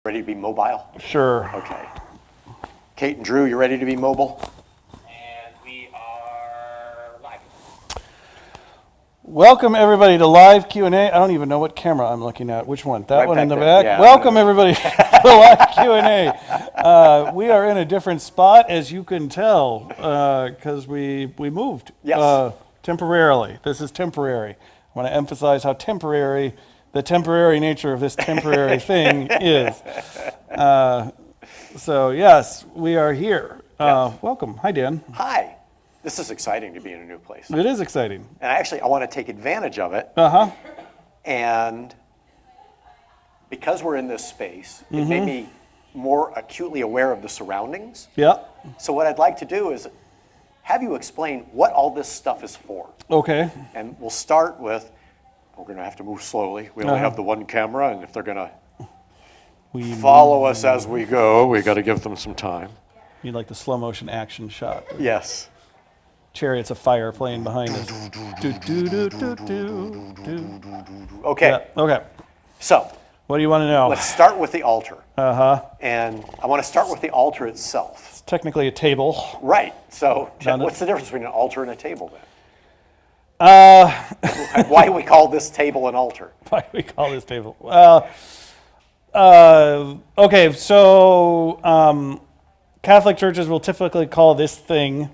Ready to be mobile? Sure. Okay. Kate and Drew, you ready to be mobile? And we are live. Welcome everybody to live Q&A. I don't even know what camera I'm looking at. Which one? That Right one in the back there, back? yeah. Welcome everybody to live Q&A. We are in a different spot, as you can tell, because we moved Yes. temporarily. This is temporary. I want to emphasize how temporary the temporary nature of this temporary thing is. So yes, we are here. Welcome. Hi, Dan. Hi. This is exciting to be in a new place. It is exciting. And I want to take advantage of it. Uh-huh. And because we're in this space, it made me more acutely aware of the surroundings. Yeah. So what I'd like to do is have you explain what all this stuff is for. Okay. And we'll start with, we're going to have to move slowly. We only have the one camera, and if they're going to follow us as we go, we got to give them some time. You like the slow motion action shot. Yes. Chariots of fire playing behind us. Do, do, do, do, do, do. Okay. Yeah. Okay. So What do you want to know? let's start with the altar. Uh-huh. And I want to start with the altar itself. It's technically a table. Right. So Done it. what's the difference between an altar and a table then? Uh, Why do we call this table an altar? why do we call this table? Okay, so Catholic churches will typically call this thing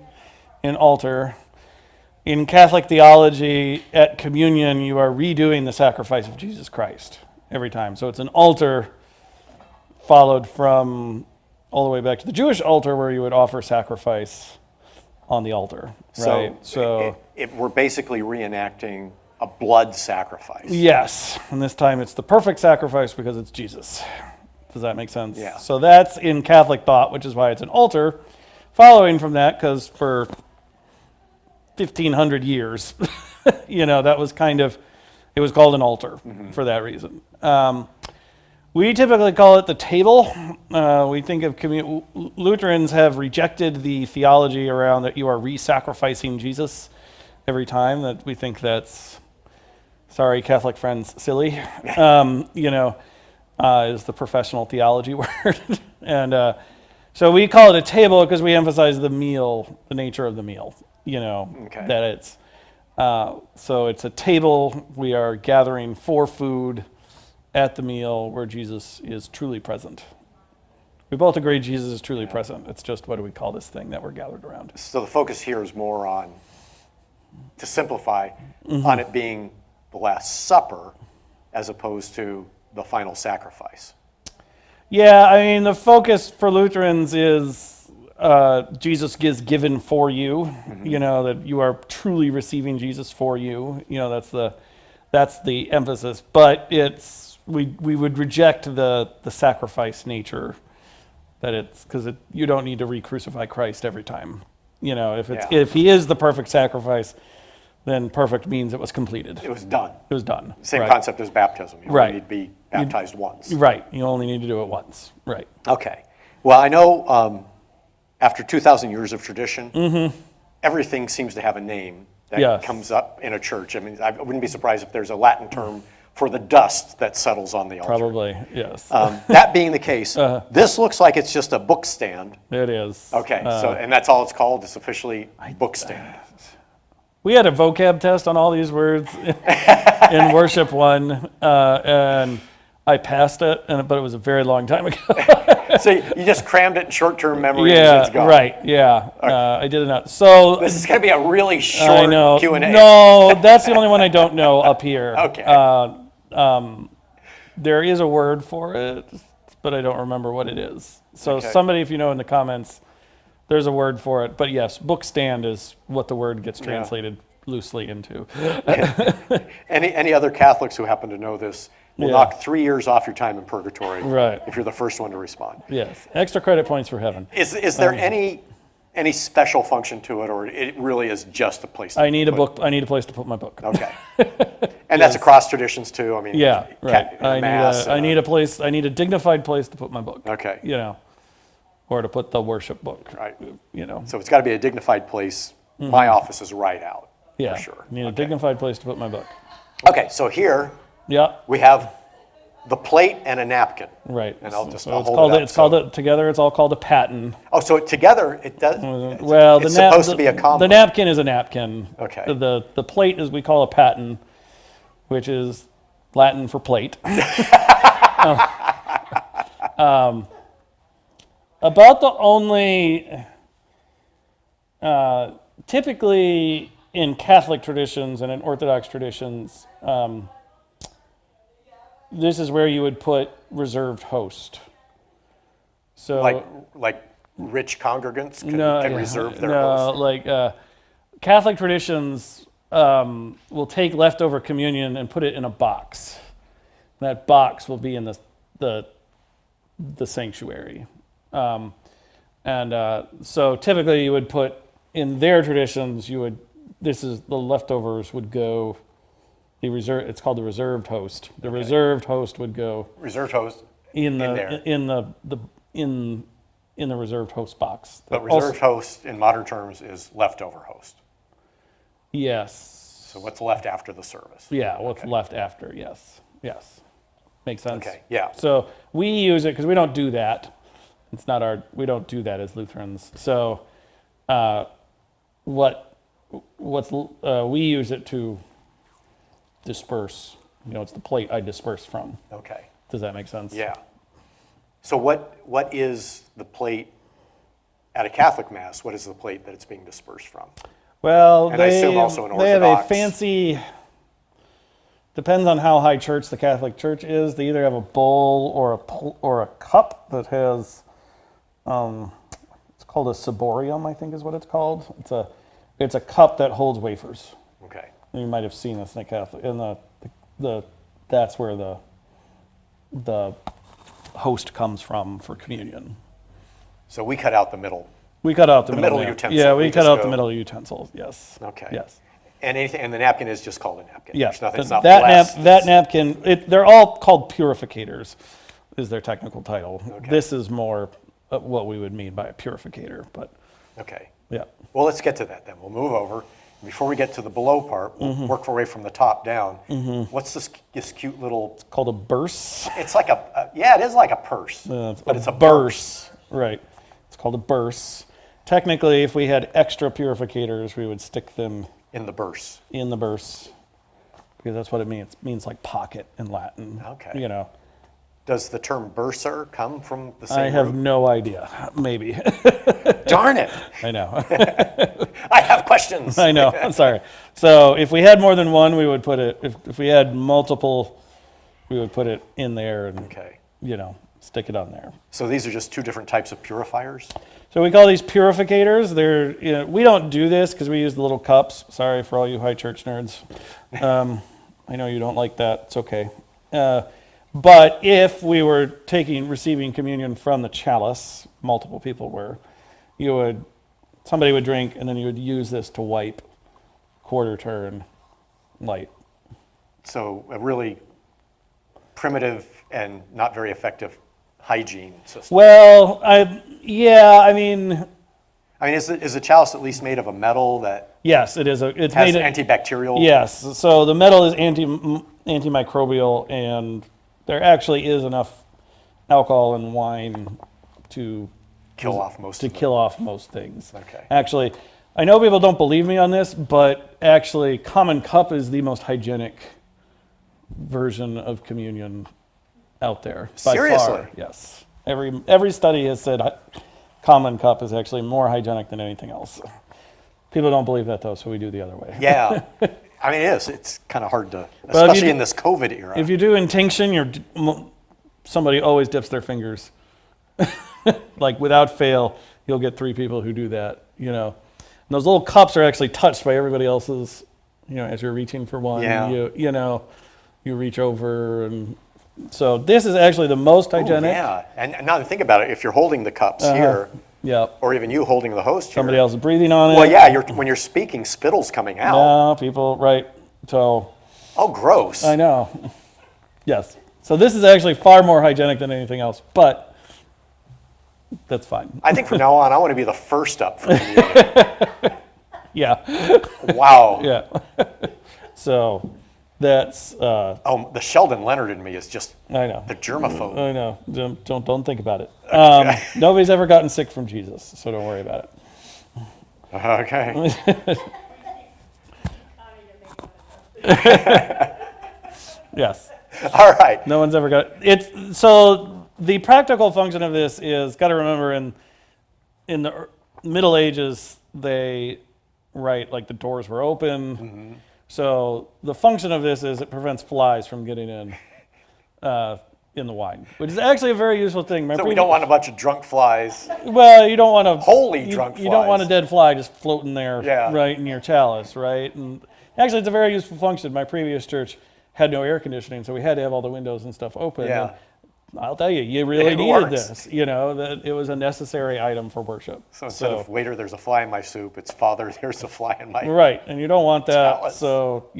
an altar. In Catholic theology, at communion, you are redoing the sacrifice of Jesus Christ every time. So it's an altar followed from all the way back to the Jewish altar where you would offer sacrifice on the altar, right? So we're basically reenacting a blood sacrifice. Yes, and this time it's the perfect sacrifice because it's Jesus. Does that make sense? Yeah. So that's in Catholic thought, which is why it's an altar. Following from that, because for 1,500 years, that was it was called an altar for that reason. We typically call it the table. We think of Lutherans have rejected the theology around that you are re-sacrificing Jesus every time. That we think that's, sorry, Catholic friends, silly. Is the professional theology word, and so we call it a table because we emphasize the meal, the nature of the meal. Okay. That it's so it's a table. We are gathering for food at the meal where Jesus is truly present. We both agree Jesus is truly present. It's just, what do we call this thing that we're gathered around? So the focus here is more on, to simplify, on it being the Last Supper as opposed to the final sacrifice. Yeah, I mean, the focus for Lutherans is Jesus is given for you, that you are truly receiving Jesus for you. That's the emphasis. But we would reject the sacrifice nature, that it's because you don't need to re-crucify Christ every time. If he is the perfect sacrifice, then perfect means it was completed. It was done. It was done. Same right. concept as baptism. You Right. only need to be baptized once. Right. You only need to do it once. Right. Okay. Well, I know after 2,000 years of tradition, everything seems to have a name that Yes. comes up in a church. I mean, I wouldn't be surprised if there's a Latin term for the dust that settles on the altar. Probably, yes. That being the case, this looks like it's just a book stand. It is. Okay, and that's all it's called? It's officially book stand. We had a vocab test on all these words in Worship 1, and I passed it, but it was a very long time ago. So you just crammed it in short-term memory and Yeah, it's gone. right, yeah. I did it not. So This is going to be a really I short know. Q&A. No, that's the only one I don't know up here. Okay. There is a word for it, but I don't remember what it is. So Okay. somebody, if you know in the comments, there's a word for it. But yes, book stand is what the word gets translated loosely into. Any other Catholics who happen to know this will knock 3 years off your time in purgatory Right. if you're the first one to respond. Yes, extra credit points for heaven. Is there any special function to it, or it really is just a place to I need a put- book. I need a place to put my book. Okay. And that's across traditions too? I mean, Yeah, right. Mass, I need a place. I need a dignified place to put my book. Okay. Or to put the worship book. Right. You know. So it's got to be a dignified place. My office is right out. Yeah. For sure. I need a dignified place to put my book. Okay, so here Yeah. we have the plate and a napkin. Right. And I'll just So I'll it's hold called it up. it's called it together. It's all called a paten. Oh, so together it does. Well, it's supposed to be a combo. The napkin is a napkin. Okay. The plate is we call a paten, which is Latin for plate. About the only, typically in Catholic traditions and in Orthodox traditions, this is where you would put reserved host. So like rich congregants can reserve their host. Like Catholic traditions will take leftover communion and put it in a box. That box will be in the sanctuary. So typically you would put, in their traditions, the leftovers would go, it's called the reserved host. The reserved host would go. Reserved host in the reserved host box. But reserved host in modern terms is leftover host. Yes. So what's left after the service? Yeah, what's left after, yes. Makes sense? Okay, yeah. So we use it because we don't do that. We don't do that as Lutherans. So we use it to disperse. It's the plate I disperse from. Okay. Does that make sense? Yeah. So what is the plate at a Catholic Mass? What is the plate that it's being dispersed from? Well, and I assume also an they have Orthodox. a fancy, depends on how high church the Catholic Church is. They either have a bowl or a cup that has, it's called a ciborium, I think is what it's called. It's a cup that holds wafers. Okay. You might have seen this in the Catholic, that's where the host comes from for communion. So we cut out the middle. We cut out the middle nap- utensil. Yeah, We we cut just out go- the middle utensil. Yes. Okay. Yes. And the napkin is just called a napkin. Yeah. There's nothing, it's not that blessed. napkin. They're all called purificators, is their technical title. Okay. This is more what we would mean by a purificator, but Okay. yeah. Well, let's get to that then. We'll move over. Before we get to the below part, we'll work our way from the top down. What's this cute little? It's called a burse. It's like it is like a purse, but it's a burse. Right. It's called a burse. Technically, if we had extra purificators, we would stick them In the burse. in the burse, because that's what it means. It means like pocket in Latin. Okay. Does the term burser come from the same I have root? no idea. Maybe. Darn it. I know. I have questions. I know. I'm sorry. So if we had more than one, we would put it. If we had multiple, we would put it in there and Okay. stick it on there. So these are just two different types of purifiers? So we call these purificators. We don't do this because we use the little cups. Sorry for all you high church nerds. I know you don't like that. It's okay. But if we were receiving communion from the chalice, multiple people were, somebody would drink and then you would use this to wipe quarter turn light. So a really primitive and not very effective hygiene system. Well, I mean, is the chalice at least made of a metal that yes, it is. It's has made antibacterial? Yes. So the metal is antimicrobial, and there actually is enough alcohol in wine to kill off most things. Okay. Actually, I know people don't believe me on this, but actually, common cup is the most hygienic version of communion out there. By Seriously? far, yes. Every study has said common cup is actually more hygienic than anything else. People don't believe that though, so we do the other way. Yeah. It is. It's kind of hard to, especially in this COVID era. If you do intinction, somebody always dips their fingers. Like without fail, you'll get 3 people who do that, And those little cups are actually touched by everybody else's, as you're reaching for one, Yeah. you reach over, and so this is actually the most hygienic. Ooh, yeah, and now to think about it, if you're holding the cups here, yeah, or even you holding the host somebody here, else is breathing on it. well, yeah, when you're speaking, spittle's coming out. No, people, right? So. Oh, gross. I know. Yes. So this is actually far more hygienic than anything else, but that's fine. I think from now on, I want to be the first up for communion. Yeah. Wow. Yeah. So, That's Oh, the Sheldon Leonard in me is just I know. the germaphobe. I know. Don't think about it. Nobody's ever gotten sick from Jesus, so don't worry about it. Okay. Yes. All right. No one's ever got it. So the practical function of this is, got to remember, in the Middle Ages, they write like the doors were open. Mm-hmm. So the function of this is it prevents flies from getting in the wine, which is actually a very useful thing. So we don't want a bunch of drunk flies. Well, you don't want to Holy drunk You don't want a flies. dead fly just floating there, Yeah. right in your chalice, right? And actually, it's a very useful function. My previous church had no air conditioning, so we had to have all the windows and stuff open. Yeah. And I'll tell you, you really It needed works. this. You know, that it was a necessary item for worship. So instead of waiter, there's a fly in my soup, it's father, there's a fly in my. Right, and you don't want that. Chalice. So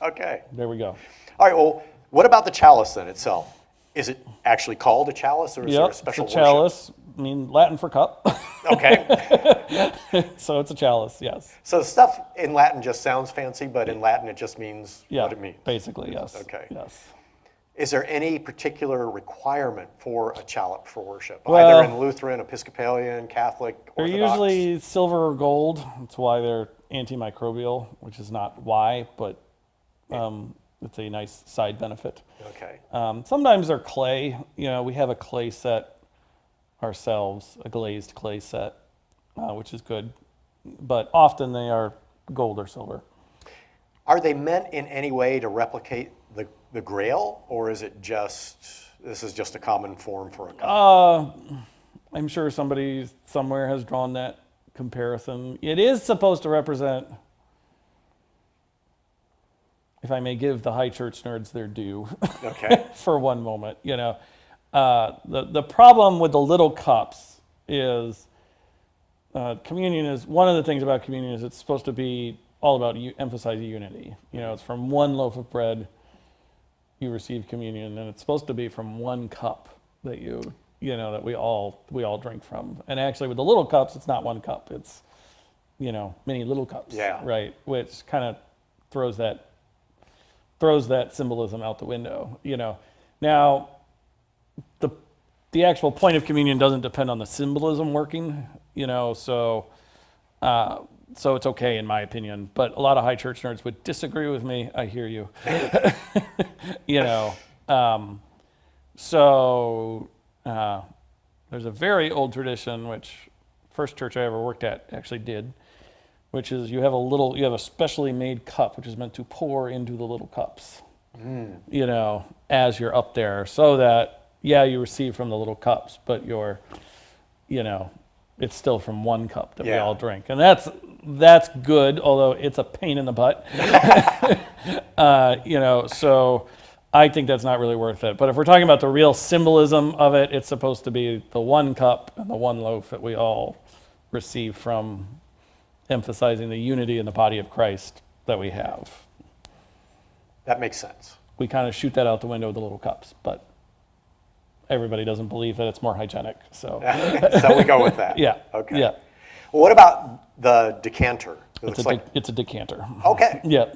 Okay. there we go. All right. Well, what about the chalice then itself? Is it actually called a chalice, or is there Yep, a special it's a chalice. I mean, Latin for cup. worship? Okay. So it's a chalice. Yes. So stuff in Latin just sounds fancy, but in Latin it just means Yeah. what it means. Basically, yes. Okay. Yes. Is there any particular requirement for a chalice for worship? Well, either in Lutheran, Episcopalian, Catholic, They're Orthodox? usually silver or gold. That's why they're antimicrobial, which is not why, but it's a nice side benefit. Okay. Sometimes they're clay. We have a clay set ourselves, a glazed clay set, which is good. But often they are gold or silver. Are they meant in any way to replicate the Grail, or is it this is just a common form for a cup? I'm sure somebody somewhere has drawn that comparison. It is supposed to represent, if I may give the high church nerds their due, Okay. for one moment, the problem with the little cups is communion is, one of the things about communion is it's supposed to be all about emphasizing unity. It's from one loaf of bread you receive communion, and it's supposed to be from one cup that that we all drink from. And actually, with the little cups, it's not one cup; it's many little cups. Yeah. Right. Which kind of throws that symbolism out the window. Now the actual point of communion doesn't depend on the symbolism working. So it's okay in my opinion, but a lot of high church nerds would disagree with me. I hear you. There's a very old tradition, which first church I ever worked at actually did, which is you have a specially made cup, which is meant to pour into the little cups, as you're up there, so that, you receive from the little cups, but it's still from one cup that we all drink. And that's good, although it's a pain in the butt. So I think that's not really worth it. But if we're talking about the real symbolism of it, it's supposed to be the one cup and the one loaf that we all receive from, emphasizing the unity in the body of Christ that we have. That makes sense. We kind of shoot that out the window with the little cups, but everybody doesn't believe that it's more hygienic. So So we go with that. yeah. Okay. Yeah. Well, what about the decanter? It looks It's a decanter. Okay. Yeah.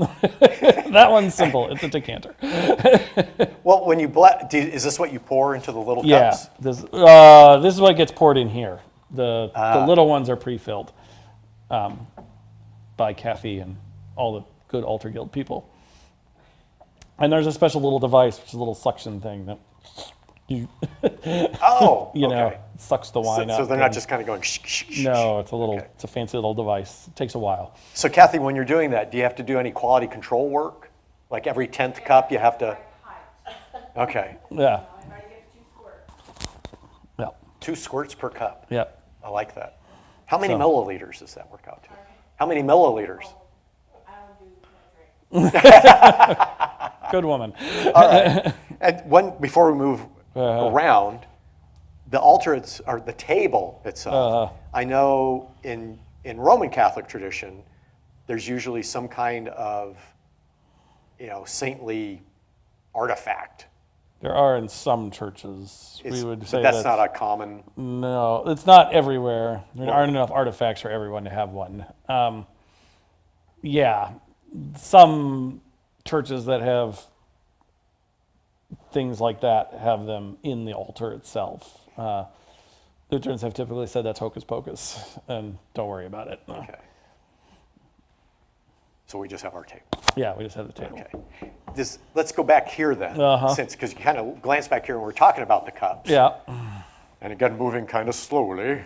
That one's simple. It's a decanter. Well, when you is this what you pour into the little Yeah. cups? This is what gets poured in here. The little ones are pre-filled by Kathy and all the good Altar Guild people. And there's a special little device, which is a little suction thing that Okay. sucks the wine out. So they're not just kind of going shh, shh, shh. No, it's Okay. it's a fancy little device. It takes a while. So Kathy, when you're doing that, do you have to do any quality control work? Like every 10th cup you have to? Okay. Yeah. Yeah. 2 squirts per cup. Yeah. I like that. How many So- milliliters does that work out to? How many milliliters? Good woman. All right. And before we move around, the altar or the table itself. I know in Roman Catholic tradition, there's usually some kind of saintly artifact. There are in some churches. We would say that's not a common. No, it's not everywhere. There aren't enough artifacts for everyone to have one. Some churches that have things like that have them in the altar itself. Lutherans have typically said that's hocus pocus, and don't worry about it. Okay. So we just have our table. Yeah, we just have the table. Okay. Let's go back here then, because you kind of glance back here and we're talking about the cups. Yeah. And again, moving kind of slowly.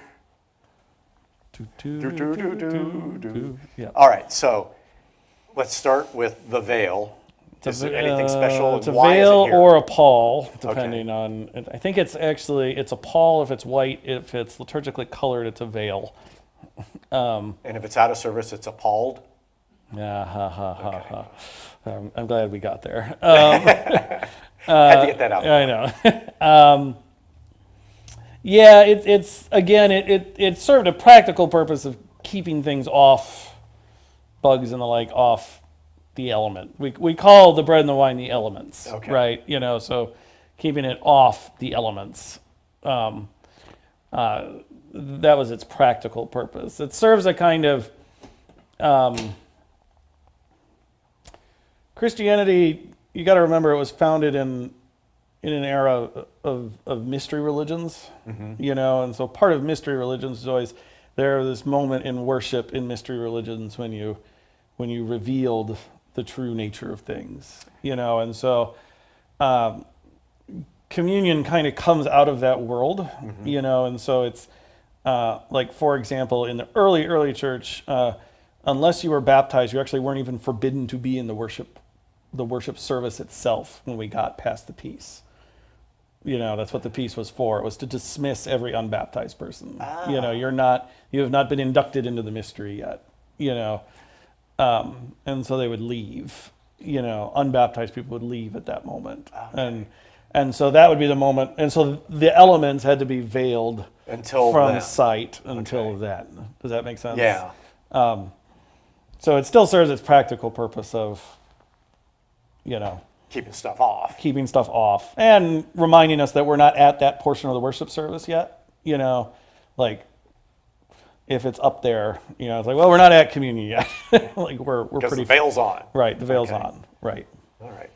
Yeah. All right, so let's start with the veil. Is there anything special? It's a Why is it veil here? or a pall, depending on. I think it's a pall if it's white. If it's liturgically colored, it's a veil. And if it's out of service, it's appalled. Yeah, ha ha ha ha. I'm glad we got there. Had to get that out. I know. Yeah, it served a practical purpose of keeping things off, bugs and the like, off the element. We call the bread and the wine the elements, right? So keeping it off the elements. That was its practical purpose. It serves a kind of Christianity. You got to remember, it was founded in an era of mystery religions, and so part of mystery religions is always there's this moment in worship in mystery religions when you revealed the true nature of things, and so communion kind of comes out of that world, and so it's like, for example, in the early church, unless you were baptized, you actually weren't even forbidden to be in the worship service itself when we got past the peace. That's what the peace was for. It was to dismiss every unbaptized person. You have not been inducted into the mystery yet, and so they would leave, unbaptized people would leave at that moment. And so that would be the moment. And so the elements had to be veiled from sight until then. Does that make sense? Yeah. So it still serves its practical purpose of, Keeping stuff off. And reminding us that we're not at that portion of the worship service yet. Like if it's up there, it's like, well, we're not at communion yet. Like we're pretty. The veil's on. Right, the veil's on. Right. All right.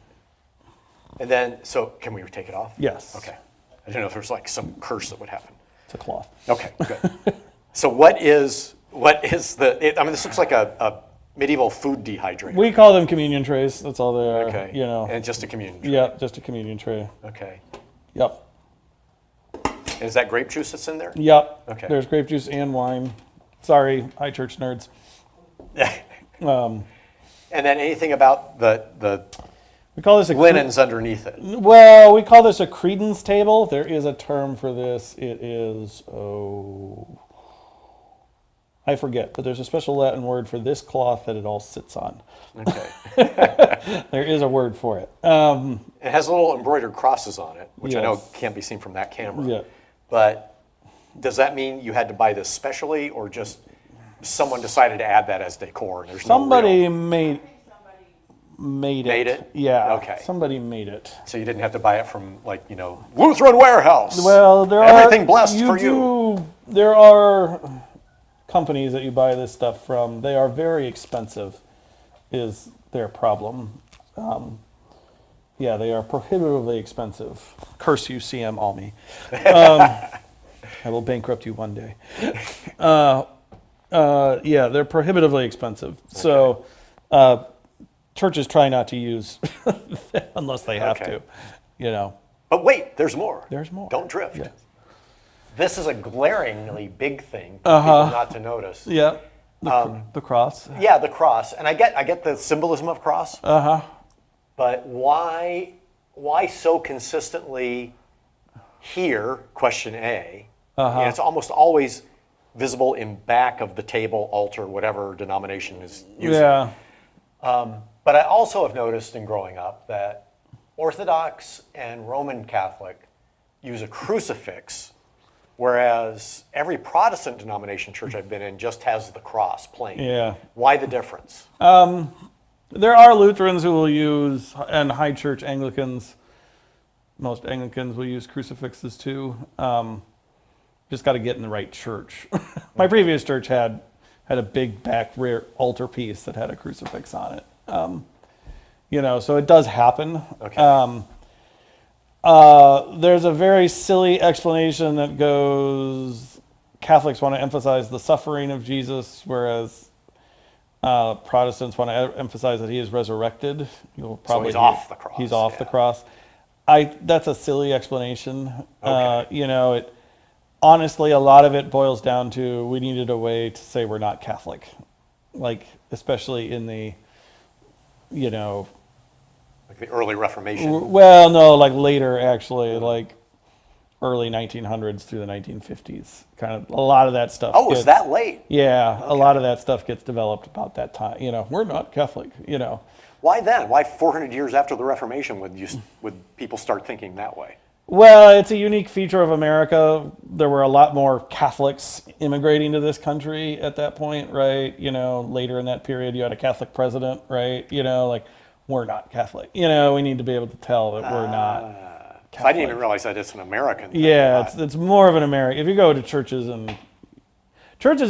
And then, so can we take it off? Yes. Okay. I didn't know if there's like some curse that would happen. It's a cloth. Okay, good. So what is this looks like a medieval food dehydrator. We call them communion trays. That's all they are. Okay. And just a communion tray. Yeah, just a communion tray. Okay. Yep. And is that grape juice that's in there? Yep. Okay. There's grape juice and wine. Sorry, high church nerds. And then anything about the we call this linens underneath it? Well, we call this a credence table. There is a term for this. It is, I forget, but there's a special Latin word for this cloth that it all sits on. Okay. There is a word for it. It has little embroidered crosses on it, which I know Yes. can't be seen from that camera. Yeah. But does that mean you had to buy this specially, or just someone decided to add that as decor? And there's Somebody no real... made it. Made it? Yeah. Okay. Somebody made it. So you didn't have to buy it from Lutheran Warehouse. Well, Everything blessed for you. There are companies that you buy this stuff from. They are very expensive, is their problem. Yeah, they are prohibitively expensive. Curse you, CM Almy. I will bankrupt you one day. Yeah, they're prohibitively expensive. So churches try not to use unless they have to, But wait, there's more. There's more. Don't drift. Yeah. This is a glaringly big thing for people not to notice. Yeah, the cross. Yeah, the cross. And I get the symbolism of cross. But why so consistently here, question A, it's almost always visible in back of the table, altar, whatever denomination is using. Yeah. But I also have noticed in growing up that Orthodox and Roman Catholic use a crucifix, whereas every Protestant denomination church I've been in just has the cross plain. Yeah. Why the difference? There are Lutherans who will use, and high church Anglicans, most Anglicans will use crucifixes too. Just got to get in the right church. My previous church had a big back rear altar piece that had a crucifix on it. So it does happen. Okay. There's a very silly explanation that goes, Catholics want to emphasize the suffering of Jesus, whereas Protestants want to emphasize that he is resurrected. You'll probably he's off the cross. He's off the Yeah. cross. That's a silly explanation. Okay. Honestly, a lot of it boils down to we needed a way to say we're not Catholic, like especially in the, Like the early Reformation. well, no, like later actually, like early 1900s through the 1950s. Kind of a lot of that stuff. Oh, it's that late? Yeah, a lot of that stuff gets developed about that time. We're not Catholic. Why then? Why 400 years after the Reformation would people start thinking that way? Well, it's a unique feature of America. There were a lot more Catholics immigrating to this country at that point, right? Later in that period, you had a Catholic president, right? Like, we're not Catholic. We need to be able to tell that we're not Catholic. I didn't even realize that it's an American thing. Yeah, it's more of an American. If you go to churches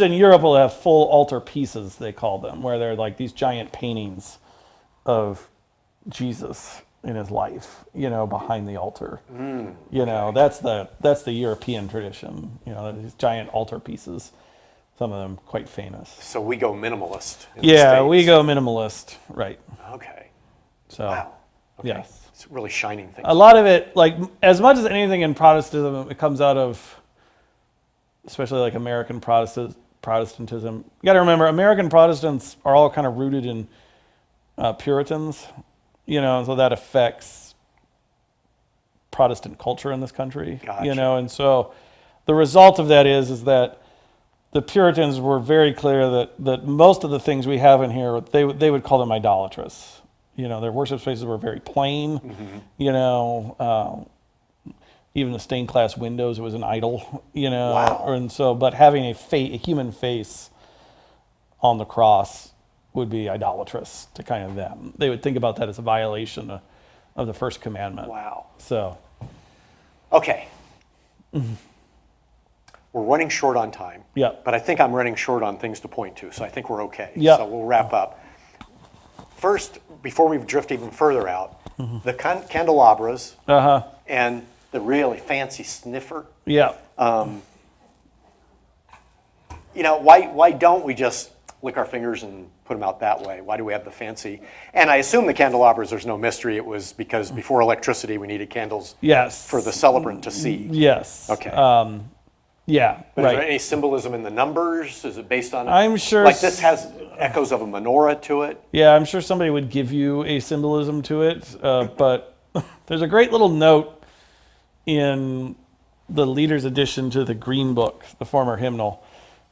in Europe will have full altar pieces, they call them, where they're like these giant paintings of Jesus in his life, behind the altar. That's the European tradition. These giant altar pieces, some of them quite famous. So we go minimalist. Yeah, we go minimalist, right? Okay. So, Wow. Okay. yes, It's really shining things. a lot of it, like as much as anything in Protestantism, it comes out of, especially like American Protestantism. You got to remember, American Protestants are all kind of rooted in Puritans. And so that affects Protestant culture in this country. Gotcha. And so the result of that is that the Puritans were very clear that most of the things we have in here, they would call them idolatrous. Their worship spaces were very plain. Even the stained glass windows, it was an idol. Wow. And so, but having a human face on the cross would be idolatrous to kind of them. They would think about that as a violation of the first commandment. Wow. So, Okay. We're running short on time. yeah. But I think I'm running short on things to point to, so I think we're okay. Yeah. So we'll wrap up. First, before we drift even further out, the candelabras and the really fancy sniffer. Yeah. Why don't we just lick our fingers and put them out that way? Why do we have the fancy? And I assume the candelabras, there's no mystery. It was because before electricity, we needed candles Yes. for the celebrant to see. Yes. Okay. Yeah. But is right. there any symbolism in the numbers? Is it based on? I'm sure Like this has echoes of a menorah to it. Yeah, I'm sure somebody would give you a symbolism to it, but there's a great little note in the leader's addition to the Green Book, the former hymnal,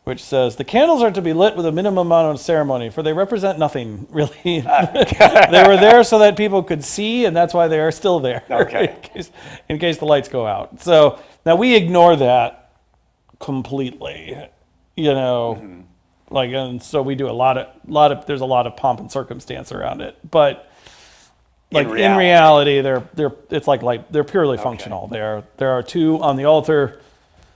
which says, "The candles are to be lit with a minimum amount of ceremony, for they represent nothing, really." They were there so that people could see, and that's why they are still there, Okay. in case the lights go out. So now we ignore that completely, like, and so we do there's a lot of pomp and circumstance around it, but like in reality it's like light, they're purely functional. There are two on the altar,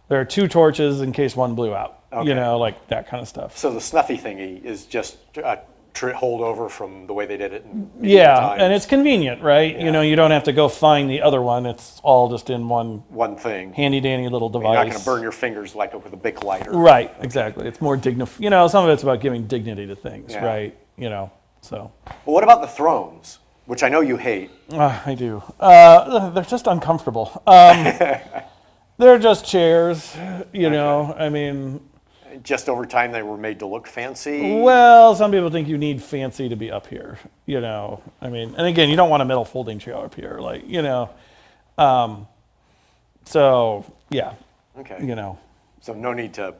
there are two torches in case one blew out, like that kind of stuff. So the snuffy thingy is just a holdover from the way they did it in medieval Yeah, times. and it's convenient, right? Yeah. You don't have to go find the other one. It's all just in one thing. handy dandy little device. You're not going to burn your fingers like with a big lighter. Right, exactly. It's more dignified. Some of it's about giving dignity to things, Yeah. right? So. Well, what about the thrones, which I know you hate? I do. They're just uncomfortable. They're just chairs, I mean, Just over time, they were made to look fancy. well, some people think you need fancy to be up here, I mean, and again, you don't want a metal folding chair up here, like, so, yeah, Okay. So no need to.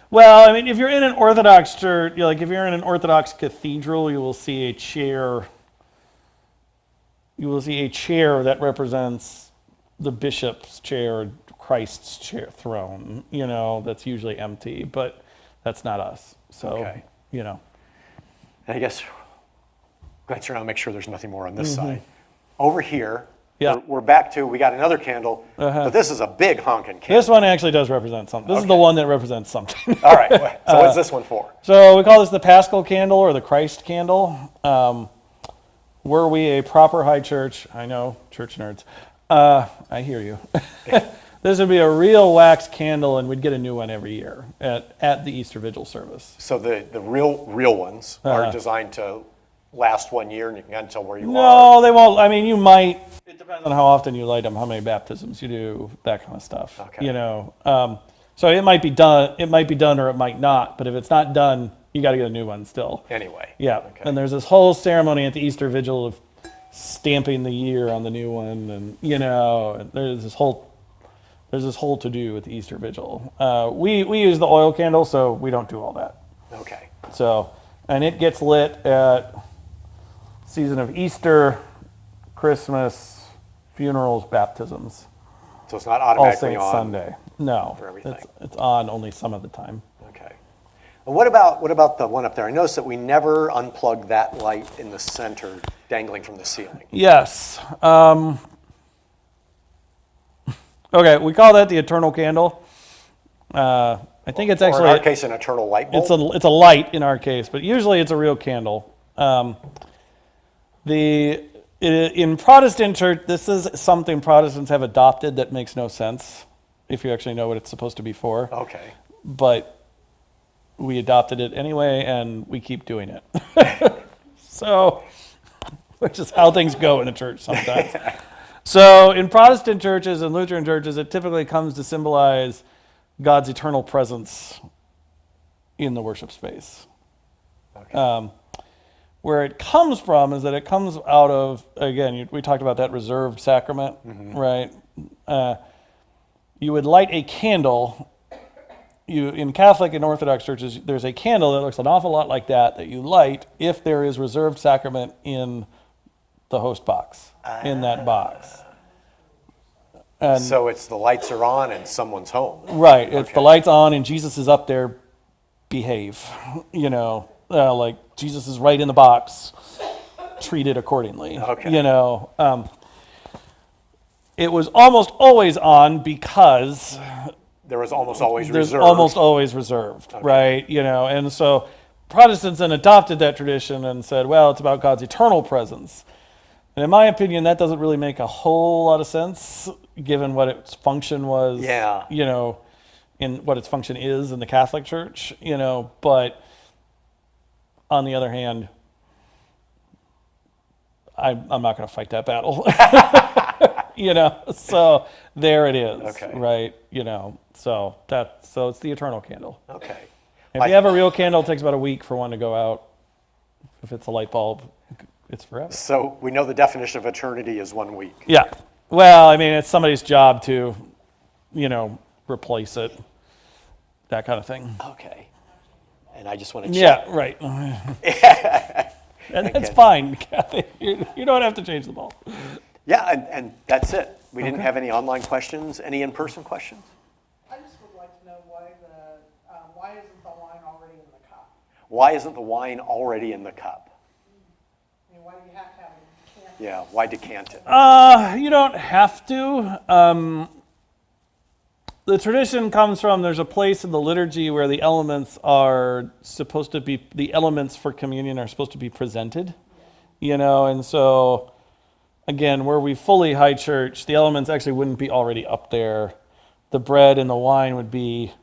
Well, I mean, if you're in an Orthodox church, if you're in an Orthodox cathedral, you will see a chair. You will see a chair that represents the bishop's chair, Christ's chair, throne. That's usually empty, but that's not us. So, Okay. And I guess glance around, make sure there's nothing more on this side. Over here, Yeah. we're back to, we got another candle, but this is a big honking candle. This one actually does represent something. This is the one that represents something. All right. So what's this one for? So we call this the Paschal candle or the Christ candle. were we a proper high church, I know, church nerds, I hear you. This would be a real wax candle, and we'd get a new one every year at the Easter Vigil service. So the real ones are designed to last 1 year and you can get until where you are? No, they won't. I mean, you might. It depends on how often you light them, how many baptisms you do, that kind of stuff. Okay. You know, so it might be done. It might be done, or it might not. But if it's not done, you got to get a new one still. Anyway. Yeah. Okay. And there's this whole ceremony at the Easter Vigil of stamping the year on the new one, and you know, and there's this whole to do with the Easter Vigil. We use the oil candle, so we don't do all that. Okay. So, and it gets lit at season of Easter, Christmas, funerals, baptisms. So it's not All automatically Saints on Sunday. No, for everything. it's on only some of the time. Okay. And what about the one up there? I noticed that we never unplugged that light in the center dangling from the ceiling. Yes. Okay, we call that the eternal candle. I think it's Or actually in our case, an eternal light bulb. it's a light in our case, but usually it's a real candle. In Protestant church, this is something Protestants have adopted that makes no sense if you actually know what it's supposed to be for. Okay. But we adopted it anyway, and we keep doing it. So, which is how things go in a church sometimes. So in Protestant churches and Lutheran churches, it typically comes to symbolize God's eternal presence in the worship space. Okay. Where it comes from is that it comes out of, again, we talked about that reserved sacrament, right? You would light a candle. In Catholic and Orthodox churches, there's a candle that looks an awful lot like that you light if there is reserved sacrament in the host box, in that box. And So it's the lights are on and someone's home. right, it's Okay. the lights on and Jesus is up there, behave, you know, like Jesus is right in the box, treat it accordingly. Okay. You know, it was almost always on because There was almost always there's reserved. almost always reserved, right? You know, and so Protestants then adopted that tradition and said, well, it's about God's eternal presence. And in my opinion, that doesn't really make a whole lot of sense, given what its function was, Yeah. you know, in what its function is in the Catholic Church, you know, but on the other hand, I'm not going to fight that battle. You know, so there it is, Okay. right? You know, so it's the eternal candle. Okay. If you have a real candle, it takes about a week for one to go out. If it's a light bulb, it's forever. So we know the definition of eternity is 1 week. Yeah. Well, I mean, it's somebody's job to, you know, replace it, that kind of thing. Okay. And I just want to check. Yeah, right. And that's fine, Kathy. You don't have to change the bulb. Yeah, and that's it. We didn't have any online questions. Any in-person questions? I just would like to know why isn't the wine already in the cup? Why isn't the wine already in the cup? I mean, why do you have to have it in the can? Yeah, why decant it? You don't have to. The tradition comes from, there's a place in the liturgy where the elements for communion are supposed to be presented, you know, and so, again, were we fully high church, the elements actually wouldn't be already up there. The bread and the wine would be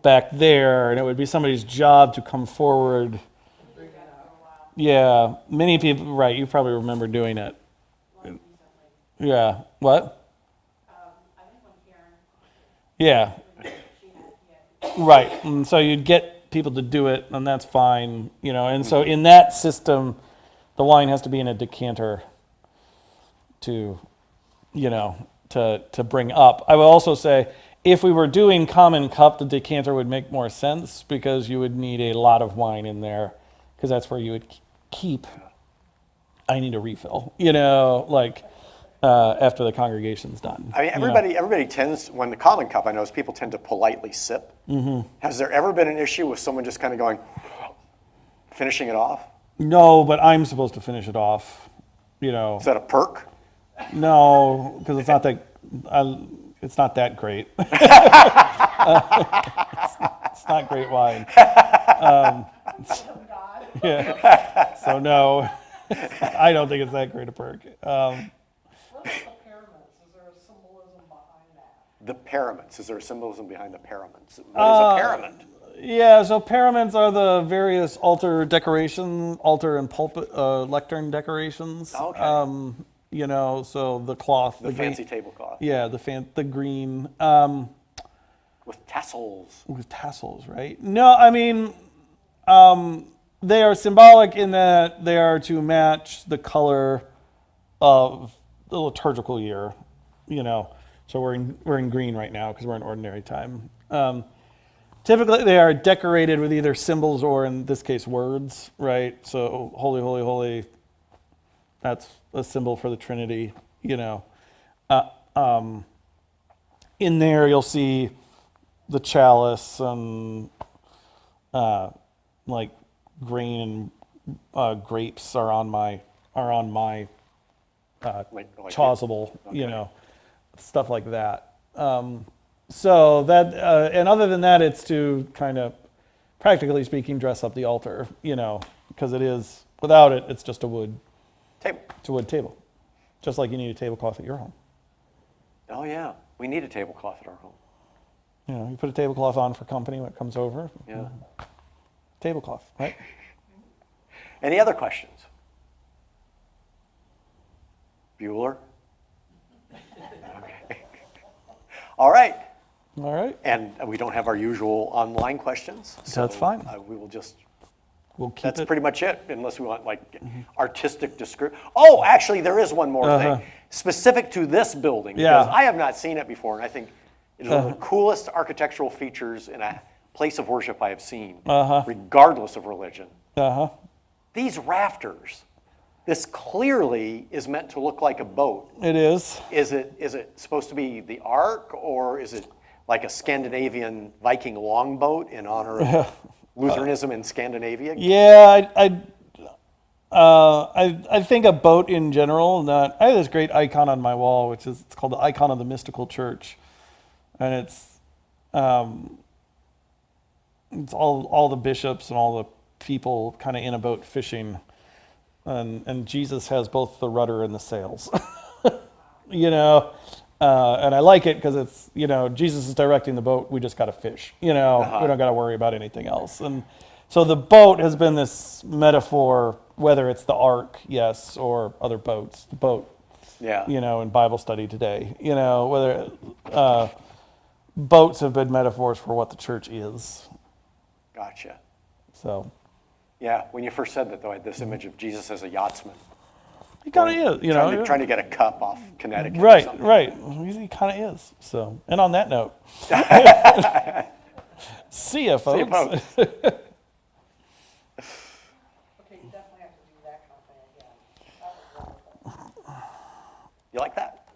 back there, and it would be somebody's job to come forward. Yeah, many people, right, you probably remember doing it. Yeah, what? Yeah. Right. And so you'd get people to do it, and that's fine, you know. And so in that system, the wine has to be in a decanter to, you know, to bring up. I will also say, if we were doing common cup, the decanter would make more sense because you would need a lot of wine in there because that's where you would keep, I need a refill, you know, like after the congregation's done. I mean, everybody tends, when the common cup, I notice people tend to politely sip. Mm-hmm. Has there ever been an issue with someone just kind of going, finishing it off? No, but I'm supposed to finish it off, you know. Is that a perk? No, because it's not that great. It's not great wine. Yeah. So no. I don't think it's that great a perk. What about the pyramids? Is there a symbolism behind that? The pyramids. Is there a symbolism behind the pyramids? What is a pyramid? Yeah, so pyramids are the various altar and pulpit, lectern decorations. Okay. You know, so the cloth, The fancy tablecloth. Yeah, the green. With tassels. With tassels, right? No, I mean, they are symbolic in that they are to match the color of the liturgical year, you know. So we're in green right now because we're in ordinary time. Typically, they are decorated with either symbols or, in this case, words, right? So holy, holy, holy. That's a symbol for the Trinity, you know. In there, you'll see the chalice and like grain and grapes are on my Like chasuble, Okay. you know, stuff like that. So that and other than that, it's to kind of, practically speaking, dress up the altar, you know, because it is, without it, it's just a wood table, just like you need a tablecloth at your home. Oh yeah, we need a tablecloth at our home. You know, you put a tablecloth on for company when it comes over. Yeah. Tablecloth, right? Any other questions? Bueller? Okay. All right. All right. And we don't have our usual online questions. So That's fine. We will just, We'll keep that's it. pretty much it, unless we want like artistic description. Oh, actually, there is one more thing. Specific to this building, because Yeah. I have not seen it before, and I think it is one of the coolest architectural features in a place of worship I have seen, regardless of religion. These rafters, this clearly is meant to look like a boat. It is. Is it supposed to be the Ark, or is it like a Scandinavian Viking longboat in honor of Lutheranism in Scandinavia? Yeah, I think a boat in general. Not, I have this great icon on my wall, it's called the icon of the mystical church, and it's all the bishops and all the people kind of in a boat fishing, and Jesus has both the rudder and the sails, you know. And I like it because it's, you know, Jesus is directing the boat. We just got to fish, you know. We don't got to worry about anything else. And so the boat has been this metaphor, whether it's the ark, yes, or other boats. The boat, Yeah. you know, in Bible study today, you know, whether boats have been metaphors for what the church is. Gotcha. So Yeah, when you first said that, though, I had this image of Jesus as a yachtsman. he kind of is, you know. Trying to get a cup off Connecticut or Right, something. right. He kind of is. So, and on that note, see ya, folks. See you, folks. Okay, you definitely have to do that kind of thing again. That was wonderful. You like that?